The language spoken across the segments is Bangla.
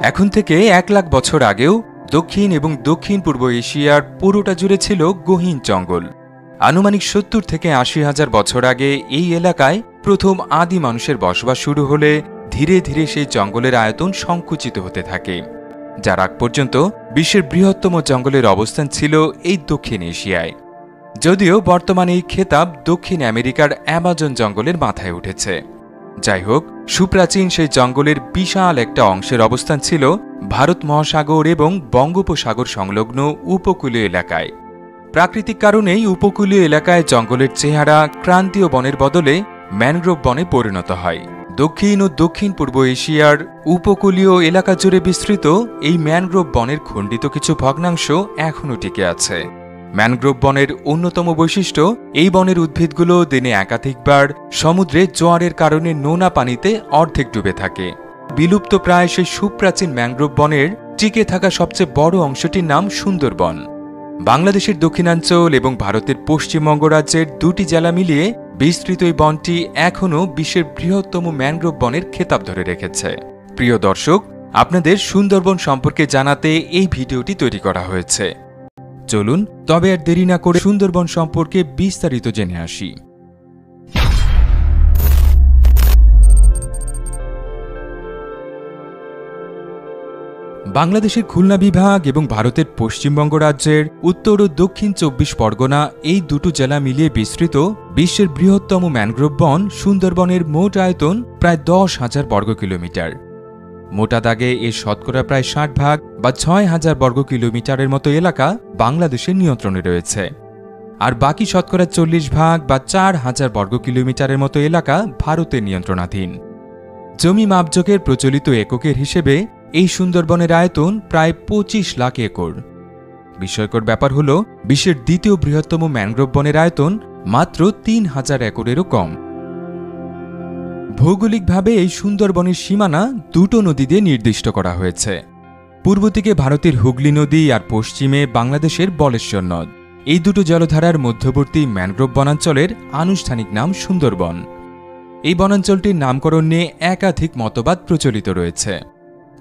এখন থেকে 1 লাখ বছর আগেও দক্ষিণ এবং দক্ষিণ পূর্ব এশিয়ার পুরোটা জুড়ে ছিল গহীন জঙ্গল। আনুমানিক 70 থেকে 80 হাজার বছর আগে এই এলাকায় প্রথম আদি মানুষের বসবাস শুরু হলে ধীরে ধীরে সেই জঙ্গলের আয়তন সংকুচিত হতে থাকে, যার আগ পর্যন্ত বিশ্বের বৃহত্তম জঙ্গলের অবস্থান ছিল এই দক্ষিণ এশিয়ায়। যদিও বর্তমানে এই খেতাব দক্ষিণ আমেরিকার অ্যামাজন জঙ্গলের মাথায় উঠেছে। যাই হোক, সুপ্রাচীন সেই জঙ্গলের বিশাল একটা অংশের অবস্থান ছিল ভারত মহাসাগর এবং বঙ্গোপসাগর সংলগ্ন উপকূলীয় এলাকায়। প্রাকৃতিক কারণেই উপকূলীয় এলাকায় জঙ্গলের চেহারা ক্রান্তীয় বনের বদলে ম্যানগ্রোভ বনে পরিণত হয়। দক্ষিণ ও দক্ষিণ পূর্ব এশিয়ার উপকূলীয় এলাকা জুড়ে বিস্তৃত এই ম্যানগ্রোভ বনের খণ্ডিত কিছু ভগ্নাংশ এখনও টিকে আছে। ম্যানগ্রোভ বনের অন্যতম বৈশিষ্ট্য, এই বনের উদ্ভিদগুলো দিনে একাধিকবার সমুদ্রে জোয়ারের কারণে নোনা পানিতে অর্ধেক ডুবে থাকে। বিলুপ্ত প্রায় সেই সুপ্রাচীন ম্যানগ্রোভ বনের টিকে থাকা সবচেয়ে বড় অংশটির নাম সুন্দরবন। বাংলাদেশের দক্ষিণাঞ্চল এবং ভারতের পশ্চিমবঙ্গ রাজ্যের 2টি জেলা মিলিয়ে বিস্তৃত এই বনটি এখনও বিশ্বের বৃহত্তম ম্যানগ্রোভ বনের খেতাব ধরে রেখেছে। প্রিয় দর্শক, আপনাদের সুন্দরবন সম্পর্কে জানাতে এই ভিডিওটি তৈরি করা হয়েছে। চলুন তবে আর দেরি না করে সুন্দরবন সম্পর্কে বিস্তারিত জেনে আসি। বাংলাদেশের খুলনা বিভাগ এবং ভারতের পশ্চিমবঙ্গ রাজ্যের উত্তর ও দক্ষিণ 24 পরগনা এই দুটো জেলা মিলিয়ে বিস্তৃত বিশ্বের বৃহত্তম ম্যানগ্রোভ বন সুন্দরবনের মোট আয়তন প্রায় 10,000 বর্গ কিলোমিটার। মোটা দাগে এর শতকরা প্রায় 60 ভাগ বা 6,000 বর্গ কিলোমিটারের মতো এলাকা বাংলাদেশের নিয়ন্ত্রণে রয়েছে, আর বাকি শতকরা 40 ভাগ বা 4,000 বর্গ কিলোমিটারের মতো এলাকা ভারতের নিয়ন্ত্রণাধীন। জমি মাপজোকের প্রচলিত এককের হিসেবে এই সুন্দরবনের আয়তন প্রায় 25 লাখ একর। বিস্ময়কর ব্যাপার হল, বিশ্বের দ্বিতীয় বৃহত্তম ম্যানগ্রোভ বনের আয়তন মাত্র 3,000 একরেরও কম। ভৌগোলিকভাবে এই সুন্দরবনের সীমানা দুটো নদী দিয়ে নির্দিষ্ট করা হয়েছে। পূর্ব দিকে ভারতের হুগলি নদী আর পশ্চিমে বাংলাদেশের বলেশ্বর নদ। এই দুটো জলধারার মধ্যবর্তী ম্যানগ্রোভ বনাঞ্চলের আনুষ্ঠানিক নাম সুন্দরবন। এই বনাঞ্চলটির নামকরণ নিয়ে একাধিক মতবাদ প্রচলিত রয়েছে।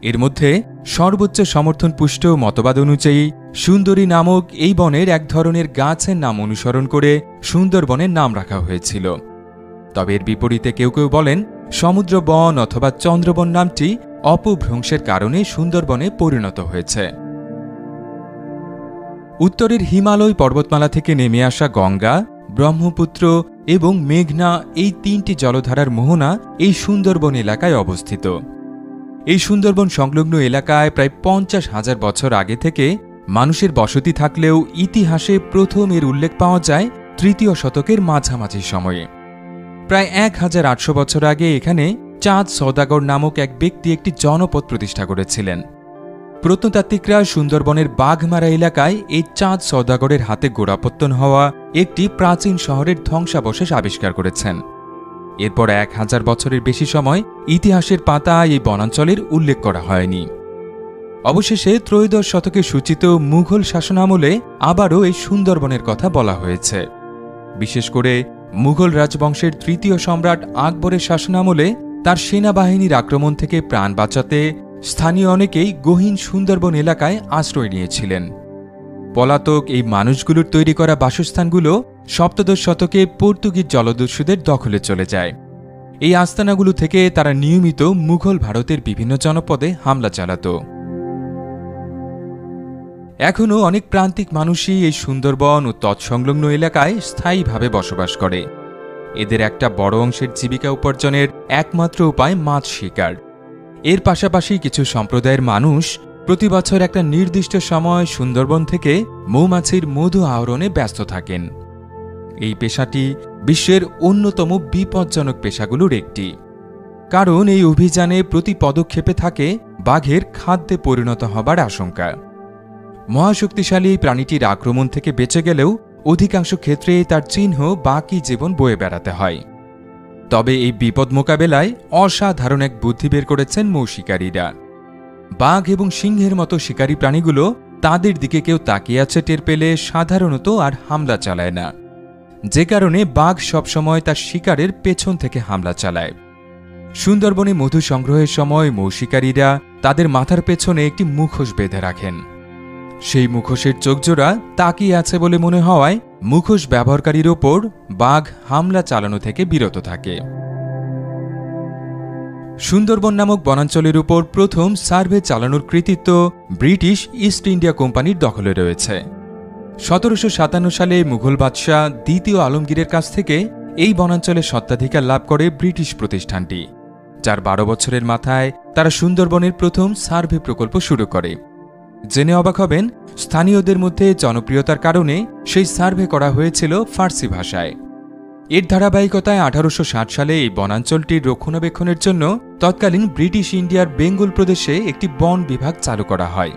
এর মধ্যে সর্বোচ্চ সমর্থনপুষ্ট মতবাদ অনুযায়ী সুন্দরী নামক এই বনের এক ধরনের গাছের নাম অনুসরণ করে সুন্দরবনের নাম রাখা হয়েছিল। তবে এর বিপরীতে কেউ কেউ বলেন সমুদ্র বন অথবা চন্দ্রবন নামটি অপভ্রংশের কারণে সুন্দরবনে পরিণত হয়েছে। উত্তরের হিমালয় পর্বতমালা থেকে নেমে আসা গঙ্গা, ব্রহ্মপুত্র এবং মেঘনা এই 3টি জলধারার মোহনা এই সুন্দরবন এলাকায় অবস্থিত। এই সুন্দরবন সংলগ্ন এলাকায় প্রায় 50,000 বছর আগে থেকে মানুষের বসতি থাকলেও ইতিহাসে প্রথম এর উল্লেখ পাওয়া যায় 3য় শতকের মাঝামাঝি সময়ে। প্রায় 1800 বছর আগে এখানে চাঁদ সওদাগর নামক এক ব্যক্তি একটি জনপদ প্রতিষ্ঠা করেছিলেন। প্রত্নতাত্ত্বিকরা সুন্দরবনের বাঘমারা এলাকায় এই চাঁদ সওদাগরের হাতে গোড়াপত্তন হওয়া একটি প্রাচীন শহরের ধ্বংসাবশেষ আবিষ্কার করেছেন। এরপর 1000 বছরের বেশি সময় ইতিহাসের পাতায় এই বনাঞ্চলের উল্লেখ করা হয়নি। অবশেষে ত্রয়োদশ শতকে সূচিত মুঘল শাসনামলে আবারও এই সুন্দরবনের কথা বলা হয়েছে। বিশেষ করে মুঘল রাজবংশের 3য় সম্রাট আকবরের শাসনামলে তার সেনাবাহিনীর আক্রমণ থেকে প্রাণ বাঁচাতে স্থানীয় অনেকেই গহীন সুন্দরবন এলাকায় আশ্রয় নিয়েছিলেন। পলাতক এই মানুষগুলোর তৈরি করা বাসস্থানগুলো সপ্তদশ শতকে পর্তুগিজ জলদস্যুদের দখলে চলে যায়। এই আস্তানাগুলো থেকে তারা নিয়মিত মুঘল ভারতের বিভিন্ন জনপদে হামলা চালাত। এখনও অনেক প্রান্তিক মানুষই এই সুন্দরবন ও তৎসংলগ্ন এলাকায় স্থায়ীভাবে বসবাস করে। এদের একটা বড় অংশের জীবিকা উপার্জনের একমাত্র উপায় মাছ শিকার। এর পাশাপাশি কিছু সম্প্রদায়ের মানুষ প্রতি বছর একটা নির্দিষ্ট সময় সুন্দরবন থেকে মৌমাছির মধু আহরণে ব্যস্ত থাকেন। এই পেশাটি বিশ্বের অন্যতম বিপজ্জনক পেশাগুলোর একটি, কারণ এই অভিযানে প্রতি পদক্ষেপে থাকে বাঘের খাদ্যে পরিণত হবার আশঙ্কা। মহাশক্তিশালী এই প্রাণীটির আক্রমণ থেকে বেঁচে গেলেও অধিকাংশ ক্ষেত্রে তার চিহ্ন বাকি জীবন বয়ে বেড়াতে হয়। তবে এই বিপদ মোকাবেলায় অসাধারণ এক বুদ্ধি বের করেছেন মৌশিকারীরা। বাঘ এবং সিংহের মতো শিকারী প্রাণীগুলো তাদের দিকে কেউ তাকিয়ে আছে টের পেলে সাধারণত আর হামলা চালায় না, যে কারণে বাঘ সবসময় তার শিকারের পেছন থেকে হামলা চালায়। সুন্দরবনে মধু সংগ্রহের সময় মৌশিকারীরা তাদের মাথার পেছনে একটি মুখোশ বেঁধে রাখেন। সেই মুখোশের চোখজোড়া তাকিয়ে আছে বলে মনে হওয়ায় মুখোশ ব্যবহারকারীর ওপর বাঘ হামলা চালানো থেকে বিরত থাকে। সুন্দরবন নামক বনাঞ্চলের উপর প্রথম সার্ভে চালানোর কৃতিত্ব ব্রিটিশ ইস্ট ইন্ডিয়া কোম্পানির দখলে রয়েছে। 1757 সালে মুঘল বাদশাহ দ্বিতীয় আলমগীরের কাছ থেকে এই বনাঞ্চলের স্বত্বাধিকার লাভ করে ব্রিটিশ প্রতিষ্ঠানটি, যার 12 বছরের মাথায় তারা সুন্দরবনের প্রথম সার্ভে প্রকল্প শুরু করে। জেনে অবাক হবেন, স্থানীয়দের মধ্যে জনপ্রিয়তার কারণে সেই সার্ভে করা হয়েছিল ফার্সি ভাষায়। এর ধারাবাহিকতায় 1860 সালে এই বনাঞ্চলটির রক্ষণাবেক্ষণের জন্য তৎকালীন ব্রিটিশ ইন্ডিয়ার বেঙ্গল প্রদেশে একটি বন বিভাগ চালু করা হয়।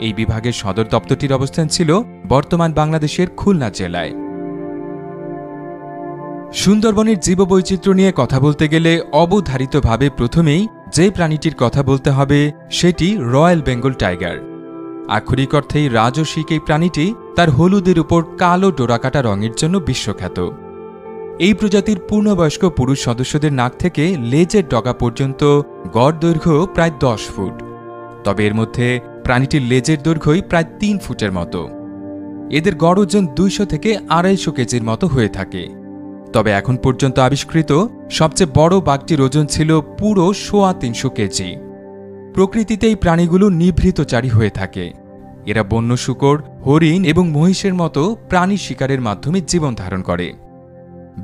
এই বিভাগের সদর দপ্তরটির অবস্থান ছিল বর্তমান বাংলাদেশের খুলনা জেলায়। সুন্দরবনের জীববৈচিত্র্য নিয়ে কথা বলতে গেলে অবধারিতভাবে প্রথমেই যে প্রাণীটির কথা বলতে হবে সেটি রয়্যাল বেঙ্গল টাইগার। আক্ষরিক অর্থেই রাজসিক এই প্রাণীটি তার হলুদের উপর কালো ডোরাকাটা রঙের জন্য বিশ্বখ্যাত। এই প্রজাতির পূর্ণবয়স্ক পুরুষ সদস্যদের নাক থেকে লেজের ডগা পর্যন্ত গড় দৈর্ঘ্য প্রায় 10 ফুট, তবে এর মধ্যে প্রাণীটির লেজের দৈর্ঘ্যই প্রায় 3 ফুটের মতো। এদের গড় ওজন 200 থেকে 250 কেজির মতো হয়ে থাকে। তবে এখন পর্যন্ত আবিষ্কৃত সবচেয়ে বড় বাঘটির ওজন ছিল পুরো 350 কেজি। প্রকৃতিতে এই প্রাণীগুলো নিভৃতচারী হয়ে থাকে। এরা বন্য শূকর, হরিণ এবং মহিষের মতো প্রাণী শিকারের মাধ্যমে জীবন ধারণ করে।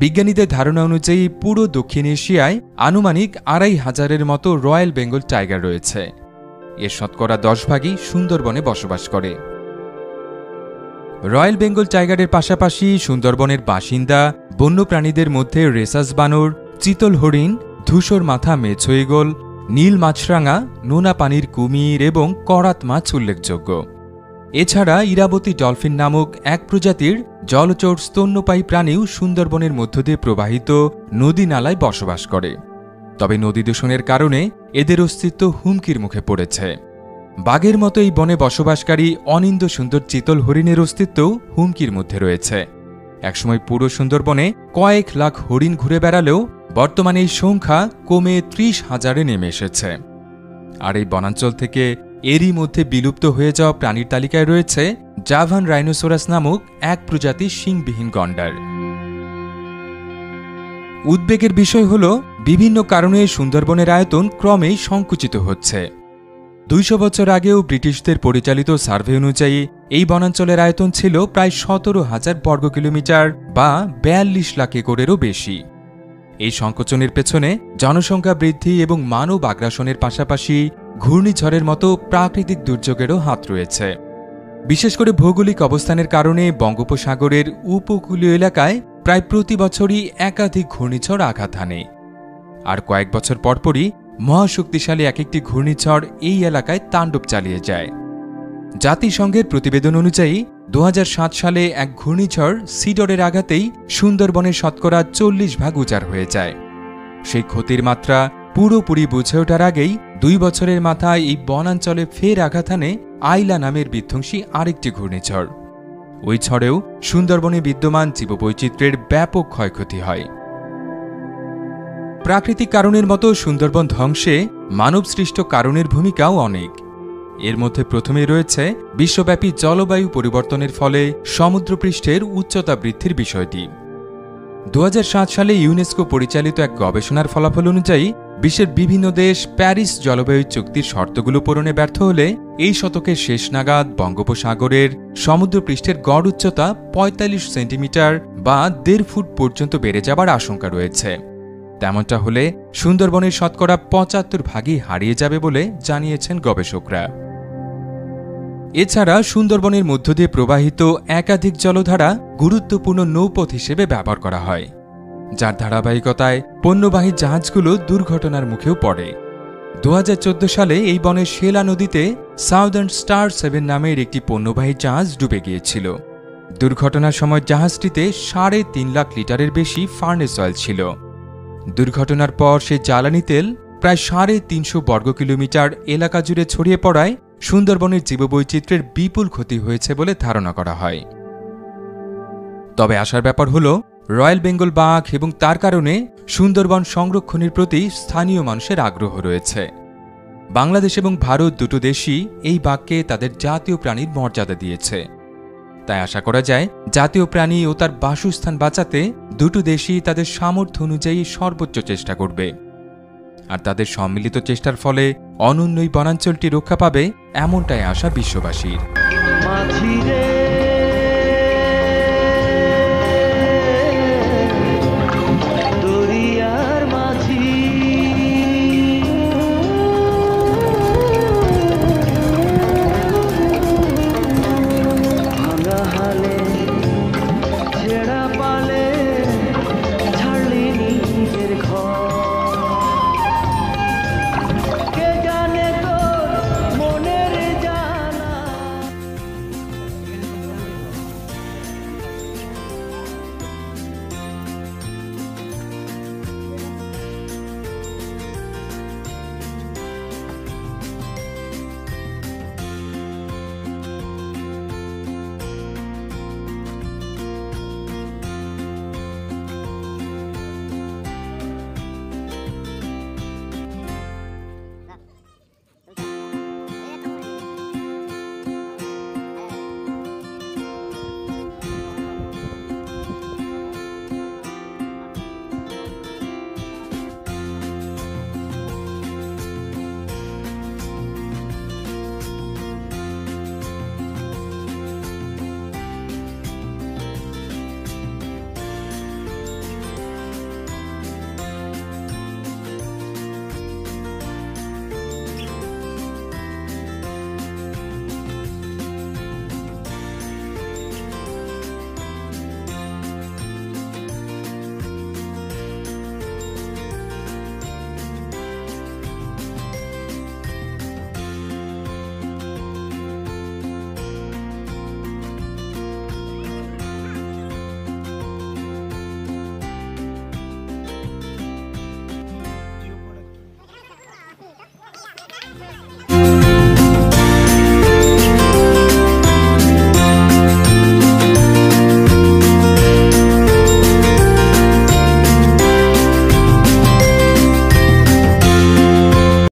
বিজ্ঞানীদের ধারণা অনুযায়ী পুরো দক্ষিণ এশিয়ায় আনুমানিক 2500-এর মতো রয়্যাল বেঙ্গল টাইগার রয়েছে। এর শতকরা 10 ভাগই সুন্দরবনে বসবাস করে। রয়্যাল বেঙ্গল টাইগারের পাশাপাশি সুন্দরবনের বাসিন্দা বন্যপ্রাণীদের মধ্যে রেসাস বানর, চিতল হরিণ, ধূসর মাথা মেছো ঈগল, নীল মাছরাঙা, নোনা পানির কুমির এবং করাত মাছ উল্লেখযোগ্য। এছাড়া ইরাবতী ডলফিন নামক এক প্রজাতির জলচর স্তন্যপায়ী প্রাণীও সুন্দরবনের মধ্য দিয়ে প্রবাহিত নদী নালায় বসবাস করে। তবে নদী দূষণের কারণে এদের অস্তিত্ব হুমকির মুখে পড়েছে। বাঘের মতো এই বনে বসবাসকারী অনিন্দ্য সুন্দর চিতল হরিণের অস্তিত্বও হুমকির মধ্যে রয়েছে। একসময় পুরো সুন্দরবনে কয়েক লাখ হরিণ ঘুরে বেড়ালেও বর্তমানে এই সংখ্যা কমে 30,000-এ নেমে এসেছে। আর এই বনাঞ্চল থেকে এরই মধ্যে বিলুপ্ত হয়ে যাওয়া প্রাণীর তালিকায় রয়েছে জাভান রাইনোসোরাস নামক এক প্রজাতির শিংবিহীন গন্ডার। উদ্বেগের বিষয় হল, বিভিন্ন কারণে সুন্দরবনের আয়তন ক্রমেই সংকুচিত হচ্ছে। 200 বছর আগেও ব্রিটিশদের পরিচালিত সার্ভে অনুযায়ী এই বনাঞ্চলের আয়তন ছিল প্রায় 17,000 বর্গ কিলোমিটার বা 42 লাখ একরেরও বেশি। এই সংকোচনের পেছনে জনসংখ্যা বৃদ্ধি এবং মানব আগ্রাসনের পাশাপাশি ঘূর্ণিঝড়ের মতো প্রাকৃতিক দুর্যোগেরও হাত রয়েছে। বিশেষ করে ভৌগোলিক অবস্থানের কারণে বঙ্গোপসাগরের উপকূলীয় এলাকায় প্রায় প্রতি বছরই একাধিক ঘূর্ণিঝড় আঘাত হানে। আর কয়েক বছর পরপরই মহাশক্তিশালী এক একটি ঘূর্ণিঝড় এই এলাকায় তাণ্ডব চালিয়ে যায়। জাতিসংঘের প্রতিবেদন অনুযায়ী 2007 সালে এক ঘূর্ণিঝড় সিডরের আঘাতেই সুন্দরবনের শতকরা 40 ভাগ উজাড় হয়ে যায়। সেই ক্ষতির মাত্রা পুরোপুরি বুঝে ওঠার আগেই 2 বছরের মাথায় এই বনাঞ্চলে ফের আঘাত হানে আইলা নামের বিধ্বংসী আরেকটি ঘূর্ণিঝড়। ওই ঝড়েও সুন্দরবনে বিদ্যমান জীববৈচিত্র্যের ব্যাপক ক্ষয়ক্ষতি হয়। প্রাকৃতিক কারণের মতো সুন্দরবন ধ্বংসে মানবসৃষ্ট কারণের ভূমিকাও অনেক। এর মধ্যে প্রথমেই রয়েছে বিশ্বব্যাপী জলবায়ু পরিবর্তনের ফলে সমুদ্রপৃষ্ঠের উচ্চতা বৃদ্ধির বিষয়টি। 2007 সালে ইউনেস্কো পরিচালিত এক গবেষণার ফলাফল অনুযায়ী বিশ্বের বিভিন্ন দেশ প্যারিস জলবায়ু চুক্তির শর্তগুলো পূরণে ব্যর্থ হলে এই শতকের শেষ নাগাদ বঙ্গোপসাগরের সমুদ্রপৃষ্ঠের গড় উচ্চতা 45 সেন্টিমিটার বা 1.5 ফুট পর্যন্ত বেড়ে যাবার আশঙ্কা রয়েছে। তেমনটা হলে সুন্দরবনের শতকরা 75 ভাগই হারিয়ে যাবে বলে জানিয়েছেন গবেষকরা। এছাড়া সুন্দরবনের মধ্য দিয়ে প্রবাহিত একাধিক জলধারা গুরুত্বপূর্ণ নৌপথ হিসেবে ব্যবহার করা হয়, যার ধারাবাহিকতায় পণ্যবাহী জাহাজগুলো দুর্ঘটনার মুখেও পড়ে। 2014 সালে এই বনের শেলা নদীতে সাউদার্ন স্টার 7 নামের একটি পণ্যবাহী জাহাজ ডুবে গিয়েছিল। দুর্ঘটনার সময় জাহাজটিতে 3.5 লাখ লিটারের বেশি ফার্নেস অয়েল ছিল। দুর্ঘটনার পর সেই জ্বালানি তেল প্রায় 350 বর্গ কিলোমিটার এলাকা জুড়ে ছড়িয়ে পড়ায় সুন্দরবনের জীববৈচিত্র্যের বিপুল ক্ষতি হয়েছে বলে ধারণা করা হয়। তবে আশার ব্যাপার হল, রয়্যাল বেঙ্গল বাঘ এবং তার কারণে সুন্দরবন সংরক্ষণের প্রতি স্থানীয় মানুষের আগ্রহ রয়েছে। বাংলাদেশ এবং ভারত দুটো দেশই এই বাঘকে তাদের জাতীয় প্রাণীর মর্যাদা দিয়েছে। তাই আশা করা যায় জাতীয় প্রাণী ও তার বাসস্থান বাঁচাতে দুটো দেশই তাদের সামর্থ্য অনুযায়ী সর্বোচ্চ চেষ্টা করবে। আর তাদের সম্মিলিত চেষ্টার ফলে অনন্য এই বনাঞ্চলটি রক্ষা পাবে, এমনটাই আশা বিশ্ববাসীর।